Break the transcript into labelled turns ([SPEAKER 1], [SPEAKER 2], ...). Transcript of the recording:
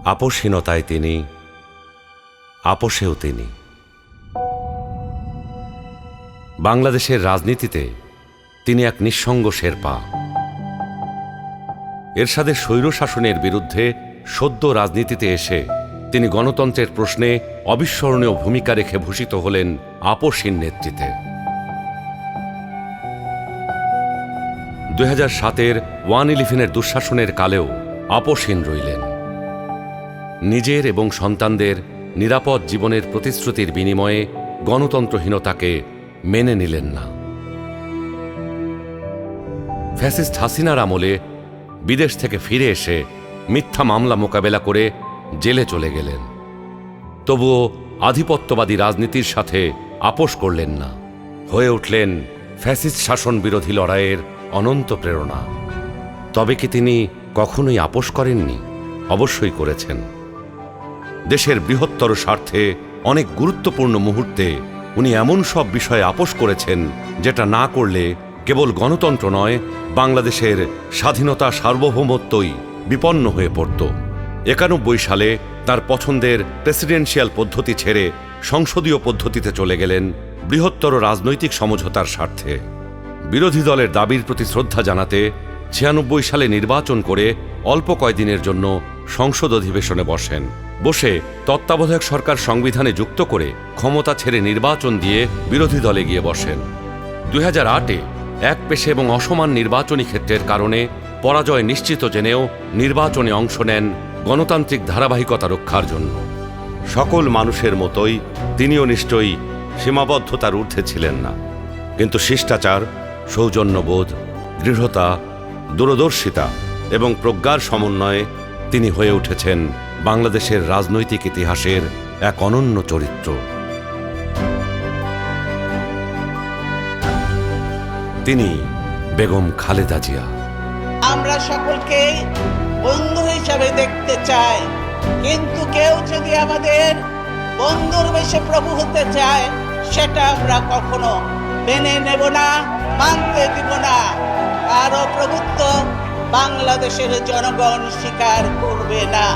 [SPEAKER 1] আপোষহীনতায় তিনি, আপোষেও তিনি। বাংলাদেশের রাজনীতিতে তিনি এক নিঃসঙ্গ শেরপা। এরশাদের স্বৈরশাসনের বিরুদ্ধে সদ্য রাজনীতিতে এসে তিনি গণতন্ত্রের প্রশ্নে অবিস্মরণীয় ভূমিকা রেখে ভূষিত হলেন আপোষহীন নেতৃত্বে। 2007-এর 1/11-এর দুঃশাসনের কালেও আপোষহীন রইলেন। নিজের এবং সন্তানদের নিরাপদ জীবনের প্রতিশ্রুতির বিনিময়ে গণতন্ত্রহীনতাকে মেনে নিলেন না। ফ্যাসিস্ট হাসিনার আমলে বিদেশ থেকে ফিরে এসে মিথ্যা মামলা মোকাবেলা করে জেলে চলে গেলেন। তবুও আধিপত্যবাদী রাজনীতির সাথে আপোষ করলেন না, হয়ে উঠলেন ফ্যাসিস্ট শাসন বিরোধী লড়াইয়ের অনন্ত প্রেরণা। তবে কি তিনি কখনোই আপোষ করেননি? অবশ্যই করেছেন। দেশের বৃহত্তর স্বার্থে অনেক গুরুত্বপূর্ণ মুহূর্তে উনি এমন সব বিষয়ে আপোষ করেছেন যেটা না করলে কেবল গণতন্ত্র নয়, বাংলাদেশের স্বাধীনতা সার্বভৌমত্বই বিপন্ন হয়ে পড়ত। 91 সালে তার পছন্দের প্রেসিডেন্সিয়াল পদ্ধতি ছেড়ে সংসদীয় পদ্ধতিতে চলে গেলেন বৃহত্তর রাজনৈতিক সমঝোতার স্বার্থে। বিরোধী দলের দাবির প্রতি শ্রদ্ধা জানাতে 96 সালে নির্বাচন করে অল্প কয়েকদিনের জন্য সংসদ অধিবেশনে বসে তত্ত্বাবধায়ক সরকার সংবিধানে যুক্ত করে ক্ষমতা ছেড়ে নির্বাচন দিয়ে বিরোধী দলে গিয়ে বসেন। 2008-এ একপেশে এবং অসমান নির্বাচনী ক্ষেত্রের কারণে পরাজয় নিশ্চিত জেনেও নির্বাচনে অংশ নেন গণতান্ত্রিক ধারাবাহিকতা রক্ষার জন্য। সকল মানুষের মতোই তিনিও নিশ্চয়ই সীমাবদ্ধতার ঊর্ধ্বে ছিলেন না, কিন্তু শিষ্টাচার, সৌজন্যবোধ, দৃঢ়তা, দূরদর্শিতা এবং প্রজ্ঞার সমন্বয়ে তিনি হয়ে উঠেছেন বাংলাদেশের রাজনৈতিক ইতিহাসের এক অনন্য চরিত্র। তিনি বেগম খালেদা জিয়া।
[SPEAKER 2] আমরা সকলকে বন্ধু হিসাবে দেখতে চাই, কিন্তু কেউ যদি আমাদের বন্ধুর বেশে প্রভু হতে চায়, সেটা আমরা কখনো মেনে নেব না, মানতে দিব না। আরো প্রভুত্ব বাংলাদেশের জনগণ স্বীকার করবে না।